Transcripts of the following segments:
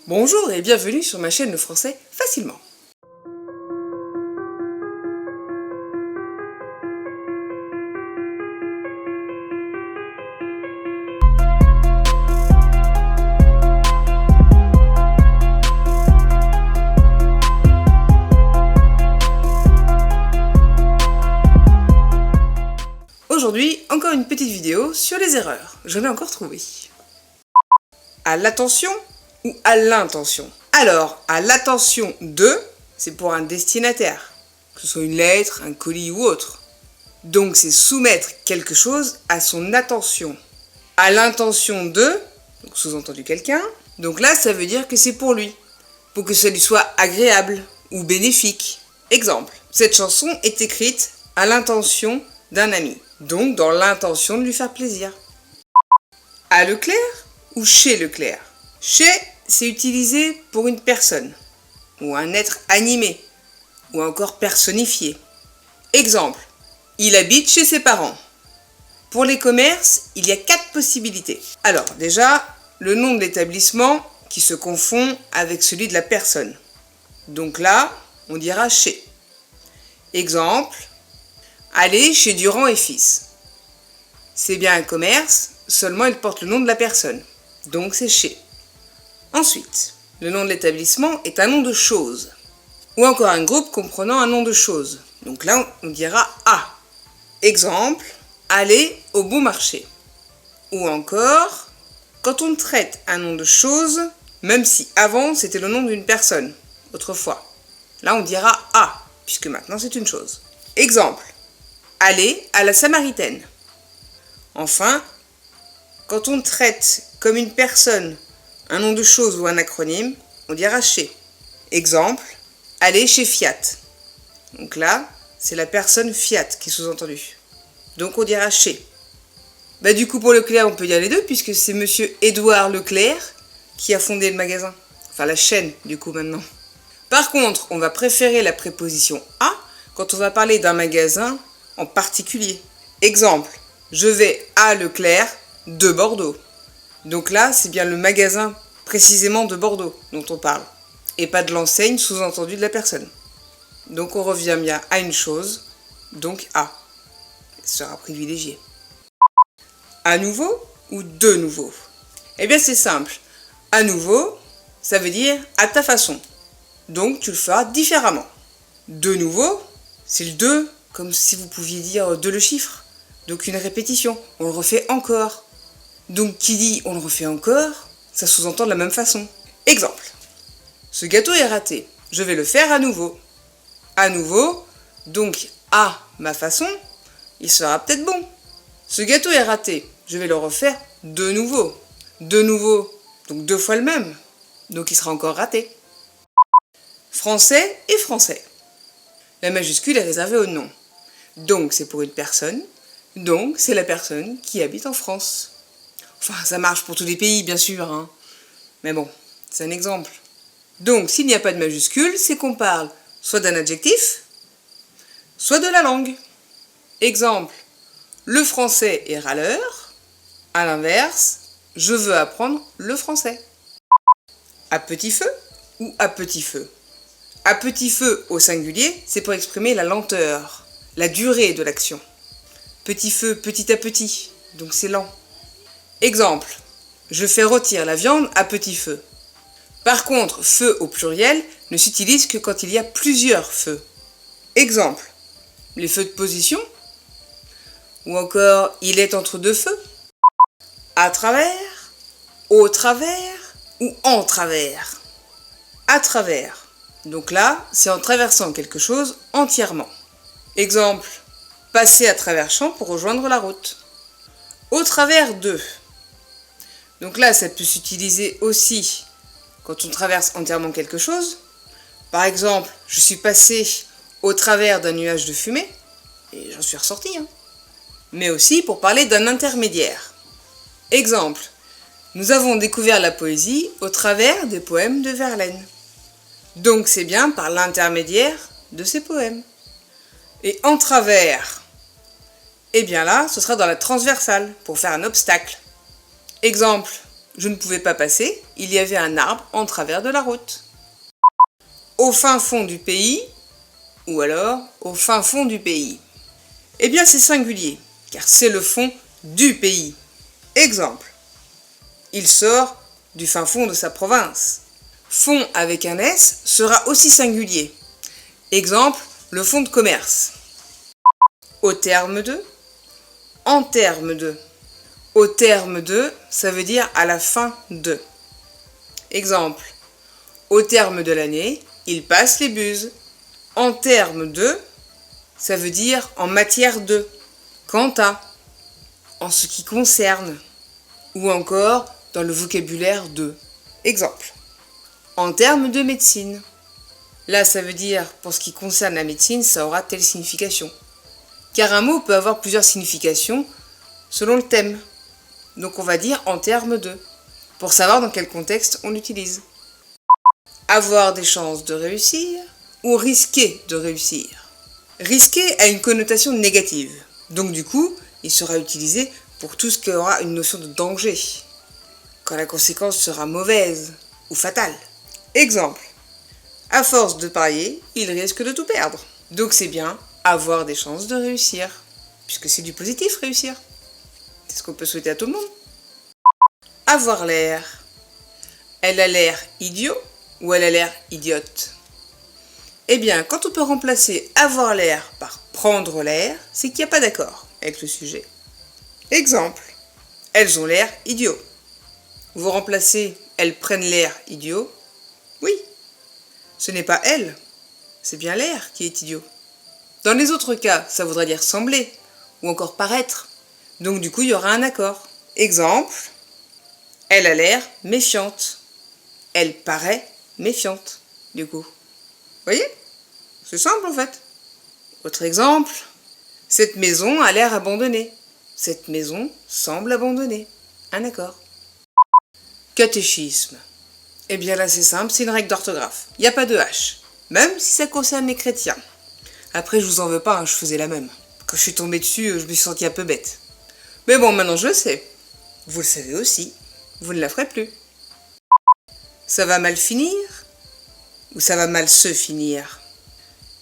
Bonjour et bienvenue sur ma chaîne Le Français Facilement. Aujourd'hui, encore une petite vidéo sur les erreurs. J'en ai encore trouvé. À l'attention ou à l'intention? Alors, à l'attention de, c'est pour un destinataire, que ce soit une lettre, un colis ou autre. Donc, c'est soumettre quelque chose à son attention. À l'intention de, donc sous-entendu quelqu'un, donc là, ça veut dire que c'est pour lui, pour que ça lui soit agréable ou bénéfique. Exemple, cette chanson est écrite à l'intention d'un ami, donc dans l'intention de lui faire plaisir. À Leclerc ou chez Leclerc? Chez, c'est utilisé pour une personne, ou un être animé, ou encore personnifié. Exemple, il habite chez ses parents. Pour les commerces, il y a 4 possibilités. Alors déjà, le nom de l'établissement qui se confond avec celui de la personne. Donc là, on dira chez. Exemple, aller chez Durand et Fils. C'est bien un commerce, seulement il porte le nom de la personne. Donc c'est chez. Ensuite, le nom de l'établissement est un nom de chose. Ou encore un groupe comprenant un nom de chose. Donc là, on dira à. Exemple, aller au bon marché. Ou encore, quand on traite un nom de chose, même si avant c'était le nom d'une personne, autrefois. Là, on dira à, puisque maintenant c'est une chose. Exemple, aller à la Samaritaine. Enfin, quand on traite comme une personne un nom de chose ou un acronyme, on dira chez. Exemple, aller chez Fiat. Donc là, c'est la personne Fiat qui est sous-entendue. Donc on dira chez. Du coup, pour Leclerc, on peut dire les deux, puisque c'est monsieur Édouard Leclerc qui a fondé le magasin. Enfin, la chaîne, du coup, maintenant. Par contre, on va préférer la préposition à quand on va parler d'un magasin en particulier. Exemple, je vais à Leclerc de Bordeaux. Donc là, c'est bien le magasin précisément de Bordeaux dont on parle, et pas de l'enseigne sous-entendue de la personne. Donc on revient bien à une chose, donc à. Sera privilégié. À nouveau ou de nouveau? Eh bien c'est simple. À nouveau, ça veut dire à ta façon. Donc tu le feras différemment. De nouveau, c'est le de, comme si vous pouviez dire de le chiffre. Donc une répétition, on le refait encore. Donc qui dit on le refait encore, ça sous-entend de la même façon. Exemple, ce gâteau est raté, je vais le faire à nouveau. À nouveau, donc à ma façon, il sera peut-être bon. Ce gâteau est raté, je vais le refaire de nouveau. De nouveau, donc 2 fois le même, donc il sera encore raté. Français et français. La majuscule est réservée au nom. Donc c'est pour une personne, donc c'est la personne qui habite en France. Enfin, ça marche pour tous les pays, bien sûr, hein. Mais bon, c'est un exemple. Donc, s'il n'y a pas de majuscule, c'est qu'on parle soit d'un adjectif, soit de la langue. Exemple, le français est râleur. À l'inverse, je veux apprendre le français. À petit feu ou à petit feu? À petit feu au singulier, c'est pour exprimer la lenteur, la durée de l'action. Petit feu, petit à petit, donc c'est lent. Exemple, je fais rôtir la viande à petit feu. Par contre, feu au pluriel ne s'utilise que quand il y a plusieurs feux. Exemple, les feux de position. Ou encore, il est entre 2 feux. À travers, au travers ou en travers. À travers. Donc là, c'est en traversant quelque chose entièrement. Exemple, passer à travers champs pour rejoindre la route. Au travers de. Donc là, ça peut s'utiliser aussi quand on traverse entièrement quelque chose. Par exemple, je suis passé au travers d'un nuage de fumée, et j'en suis ressorti. Mais aussi pour parler d'un intermédiaire. Exemple, nous avons découvert la poésie au travers des poèmes de Verlaine. Donc c'est bien par l'intermédiaire de ces poèmes. Et en travers, eh bien là, ce sera dans la transversale, pour faire un obstacle. Exemple, je ne pouvais pas passer, il y avait un arbre en travers de la route. Au fin fond du pays, ou alors au fin fond du pays. Eh bien c'est singulier, car c'est le fond du pays. Exemple, il sort du fin fond de sa province. Fond avec un S sera aussi singulier. Exemple, le fonds de commerce. Au terme de, en terme de. Au terme de, ça veut dire à la fin de. Exemple, au terme de l'année, il passe les buses. En terme de, ça veut dire en matière de. Quant à, en ce qui concerne. Ou encore dans le vocabulaire de. Exemple, en termes de médecine. Là, ça veut dire, pour ce qui concerne la médecine, ça aura telle signification. Car un mot peut avoir plusieurs significations selon le thème. Donc on va dire en termes de, pour savoir dans quel contexte on l'utilise. Avoir des chances de réussir ou risquer de réussir. Risquer a une connotation négative. Donc du coup, il sera utilisé pour tout ce qui aura une notion de danger. Quand la conséquence sera mauvaise ou fatale. Exemple, à force de parier, il risque de tout perdre. Donc c'est bien avoir des chances de réussir, puisque c'est du positif réussir. C'est ce qu'on peut souhaiter à tout le monde. Avoir l'air. Elle a l'air idiot ou elle a l'air idiote? Eh bien, quand on peut remplacer avoir l'air par prendre l'air, c'est qu'il n'y a pas d'accord avec le sujet. Exemple, elles ont l'air idiots. Vous remplacez elles prennent l'air idiot? Oui, ce n'est pas elles, c'est bien l'air qui est idiot. Dans les autres cas, ça voudrait dire sembler ou encore paraître. Donc du coup, il y aura un accord. Exemple, elle a l'air méfiante. Elle paraît méfiante, du coup. Voyez? C'est simple en fait. Autre exemple, cette maison a l'air abandonnée. Cette maison semble abandonnée. Un accord. Catéchisme. Eh bien là c'est simple, c'est une règle d'orthographe. Il n'y a pas de H. Même si ça concerne les chrétiens. Après je vous en veux pas, hein, je faisais la même. Quand je suis tombée dessus, je me suis sentie un peu bête. Mais bon, maintenant je le sais. Vous le savez aussi. Vous ne la ferez plus. Ça va mal finir ou ça va mal se finir?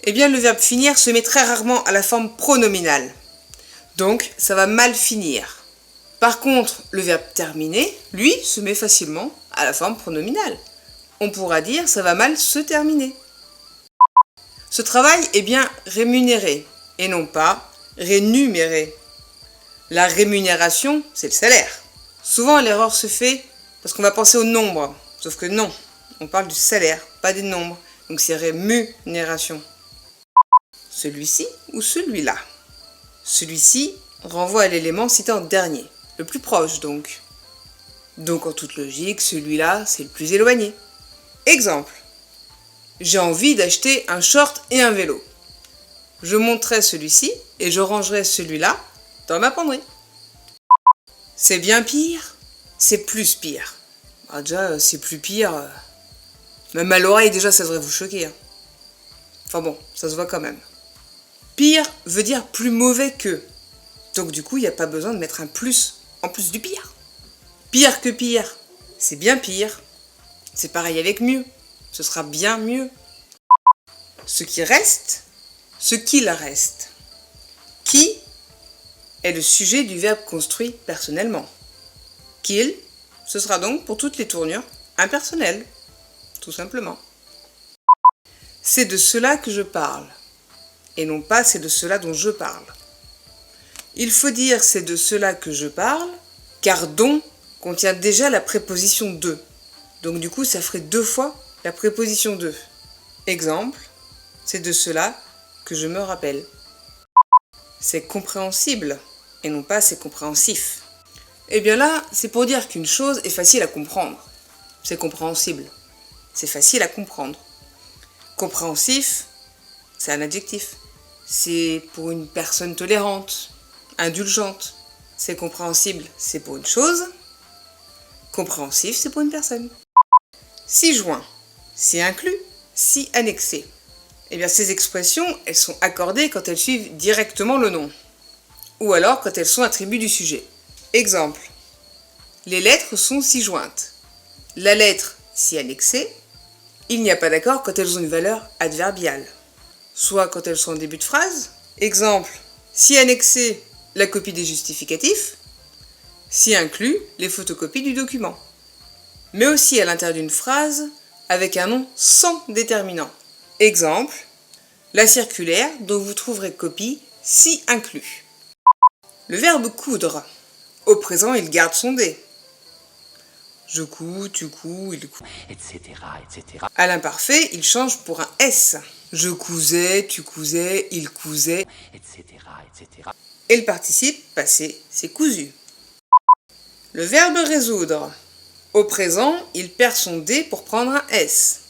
Eh bien le verbe finir se met très rarement à la forme pronominale. Donc ça va mal finir. Par contre, le verbe terminer, lui, se met facilement à la forme pronominale. On pourra dire ça va mal se terminer. Ce travail est bien rémunéré et non pas rémunéré. La rémunération, c'est le salaire. Souvent, l'erreur se fait parce qu'on va penser au nombre. Sauf que non, on parle du salaire, pas des nombres. Donc c'est rémunération. Celui-ci ou celui-là? Celui-ci renvoie à l'élément cité en dernier, le plus proche donc. Donc en toute logique, celui-là, c'est le plus éloigné. Exemple. J'ai envie d'acheter un short et un vélo. Je monterai celui-ci et je rangerai celui-là dans ma penderie. C'est bien pire, c'est plus pire. Ah, déjà, c'est plus pire. Même à l'oreille, déjà, ça devrait vous choquer. Hein. Enfin bon, ça se voit quand même. Pire veut dire plus mauvais que. Donc du coup, il n'y a pas besoin de mettre un plus en plus du pire. Pire que pire, c'est bien pire. C'est pareil avec mieux. Ce sera bien mieux. Ce qui reste, ce qu'il reste. Qui est le sujet du verbe construit personnellement. Qu'il, ce sera donc pour toutes les tournures impersonnelles, tout simplement. C'est de cela que je parle, et non pas c'est de cela dont je parle. Il faut dire c'est de cela que je parle, car dont contient déjà la préposition de. Donc du coup, ça ferait 2 fois la préposition de. Exemple, c'est de cela que je me rappelle. C'est compréhensible, et non pas c'est compréhensif. Et bien là, c'est pour dire qu'une chose est facile à comprendre. C'est compréhensible. C'est facile à comprendre. Compréhensif, c'est un adjectif. C'est pour une personne tolérante, indulgente. C'est compréhensible, c'est pour une chose. Compréhensif, c'est pour une personne. Si joint, si inclus, si annexé. Eh bien, ces expressions, elles sont accordées quand elles suivent directement le nom. Ou alors quand elles sont attributs du sujet. Exemple. les lettres sont ci-jointes. La lettre si annexée, il n'y a pas d'accord quand elles ont une valeur adverbiale. Soit quand elles sont en début de phrase, exemple, si annexé, la copie des justificatifs, si inclus, les photocopies du document. Mais aussi à l'intérieur d'une phrase, avec un nom sans déterminant. Exemple, la circulaire dont vous trouverez copie si inclus. Le verbe coudre. Au présent, il garde son D. Je couds, tu couds, il coud, etc., etc. À l'imparfait, il change pour un S. Je cousais, tu cousais, il cousait, etc., etc. Et le participe passé, c'est cousu. Le verbe résoudre. Au présent, il perd son D pour prendre un S.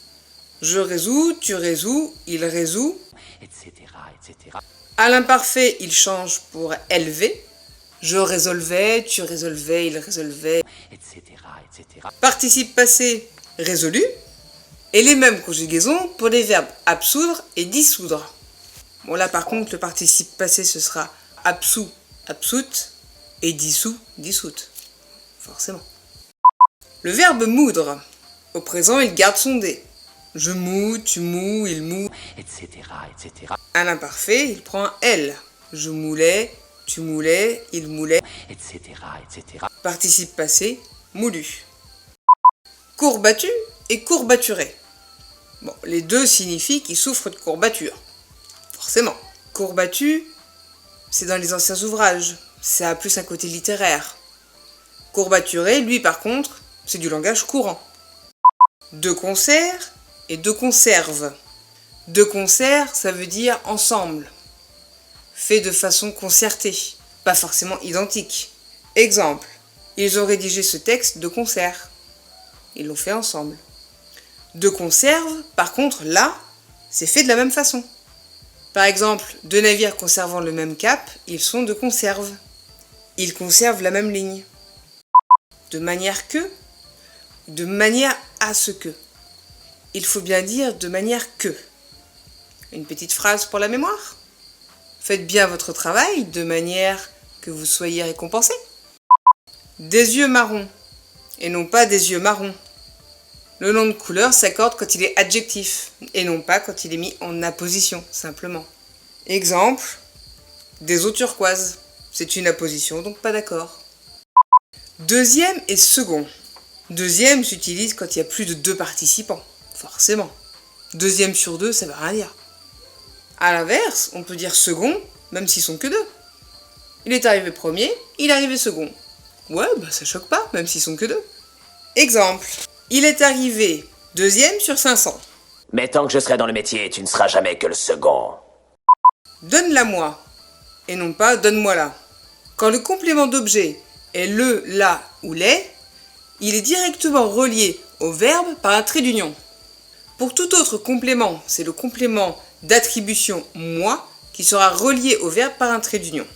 Je résous, tu résous, il résout, etc., etc. À l'imparfait, il change pour LV. Je résolvais, tu résolvais, il résolvait, etc., etc. Participe passé, résolu. Et les mêmes conjugaisons pour les verbes absoudre et dissoudre. Bon là par contre, le participe passé ce sera absous, absoute et dissous, dissoute. Forcément. Le verbe moudre. Au présent, il garde son D. Je mous, tu mous, il moud, etc., etc. À l'imparfait, il prend un L. Je moulais, tu moulais, il moulait, etc., etc. Participe passé, moulu. Courbattu et courbaturé. Bon, les deux signifient qu'il souffre de courbature. Forcément. Courbattu, c'est dans les anciens ouvrages. Ça a plus un côté littéraire. Courbaturé, lui par contre, c'est du langage courant. De concert et de conserve. De concert, ça veut dire ensemble. Fait de façon concertée, pas forcément identique. Exemple, ils ont rédigé ce texte de concert. Ils l'ont fait ensemble. De conserve, par contre, là, c'est fait de la même façon. Par exemple, deux navires conservant le même cap, ils sont de conserve. Ils conservent la même ligne. De manière que, de manière à ce que. Il faut bien dire de manière que. Une petite phrase pour la mémoire. Faites bien votre travail de manière que vous soyez récompensé. Des yeux marrons, et non pas des yeux marrons. Le nom de couleur s'accorde quand il est adjectif, et non pas quand il est mis en apposition, simplement. Exemple, des eaux turquoises. C'est une apposition, donc pas d'accord. Deuxième et second. Deuxième s'utilise quand il y a plus de deux participants, forcément. Deuxième sur deux, ça veut rien dire. A l'inverse, on peut dire second, même s'ils sont que deux. Il est arrivé premier, il est arrivé second. Ouais, bah ça choque pas, même s'ils sont que deux. Exemple, il est arrivé deuxième sur 500. Mais tant que je serai dans le métier, tu ne seras jamais que le second. Donne-la-moi, et non pas donne-moi-la. Quand le complément d'objet est le, la ou les, il est directement relié au verbe par un trait d'union. Pour tout autre complément, c'est le complément d'attribution moi qui sera relié au verbe par un trait d'union.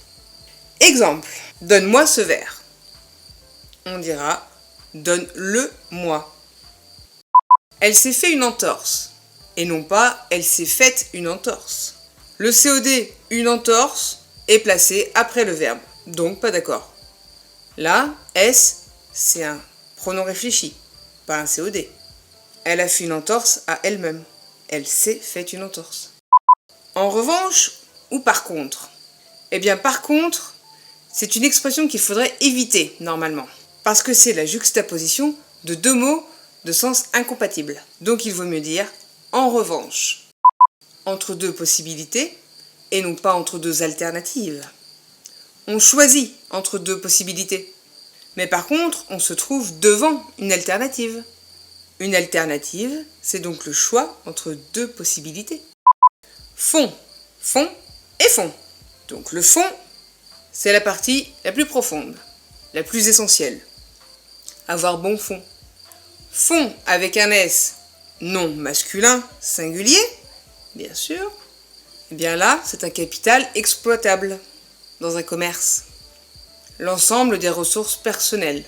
Exemple, donne-moi ce verre. On dira donne-le-moi. Elle s'est fait une entorse, et non pas elle s'est faite une entorse. Le COD une entorse est placé après le verbe, donc pas d'accord. Là, S, c'est un pronom réfléchi, pas un COD. Elle a fait une entorse à elle-même. Elle s'est fait une entorse. En revanche, ou par contre? Eh bien, par contre, c'est une expression qu'il faudrait éviter normalement, parce que c'est la juxtaposition de deux mots de sens incompatible. Donc il vaut mieux dire en revanche. Entre deux possibilités, et non pas entre deux alternatives. On choisit entre deux possibilités. Mais par contre, on se trouve devant une alternative. Une alternative, c'est donc le choix entre deux possibilités. Fond, fond et fond. Donc le fond, c'est la partie la plus profonde, la plus essentielle. Avoir bon fond. Fond avec un S, nom masculin, singulier, bien sûr. Eh bien là, c'est un capital exploitable dans un commerce. L'ensemble des ressources personnelles.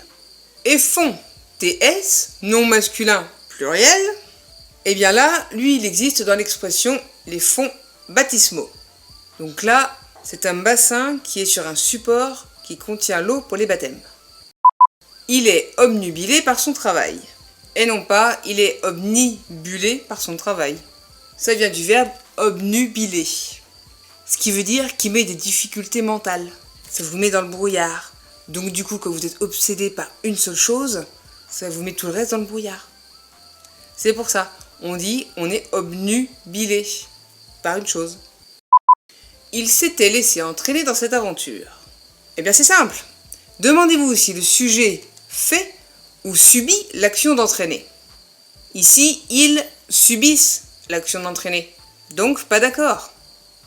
Et fond, TS, nom masculin, pluriel. Eh bien là, lui, il existe dans l'expression les fonds baptismaux. Donc là, c'est un bassin qui est sur un support qui contient l'eau pour les baptêmes. Il est obnubilé par son travail. Et non pas il est omnibulé par son travail. Ça vient du verbe obnubiler. Ce qui veut dire qu'il met des difficultés mentales. Ça vous met dans le brouillard. Donc du coup, quand vous êtes obsédé par une seule chose, ça vous met tout le reste dans le brouillard. C'est pour ça, on dit on est obnubilé par une chose. Il s'était laissé entraîner dans cette aventure. Eh bien c'est simple. Demandez-vous si le sujet fait ou subit l'action d'entraîner. Ici, ils subissent l'action d'entraîner. Donc pas d'accord.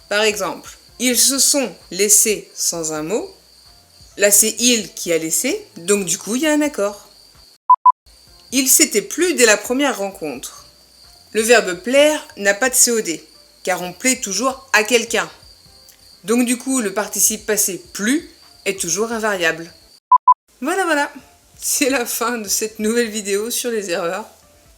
Par exemple, ils se sont laissés sans un mot. Là c'est il qui a laissé, donc du coup il y a un accord. Il s'était plu dès la première rencontre. Le verbe plaire n'a pas de COD, car on plaît toujours à quelqu'un. Donc du coup le participe passé plu est toujours invariable. Voilà, c'est la fin de cette nouvelle vidéo sur les erreurs.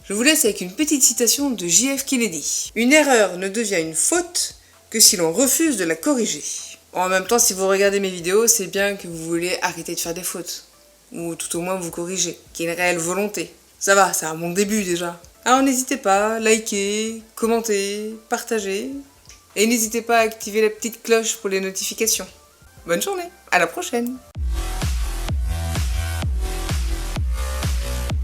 Je vous laisse avec une petite citation de J.F. Kennedy. Une erreur ne devient une faute que si l'on refuse de la corriger. En même temps, si vous regardez mes vidéos, c'est bien que vous voulez arrêter de faire des fautes. Ou tout au moins vous corriger, qu'il y ait une réelle volonté. Ça va, c'est un bon début déjà. Alors n'hésitez pas, likez, commentez, partagez. Et n'hésitez pas à activer la petite cloche pour les notifications. Bonne journée, à la prochaine!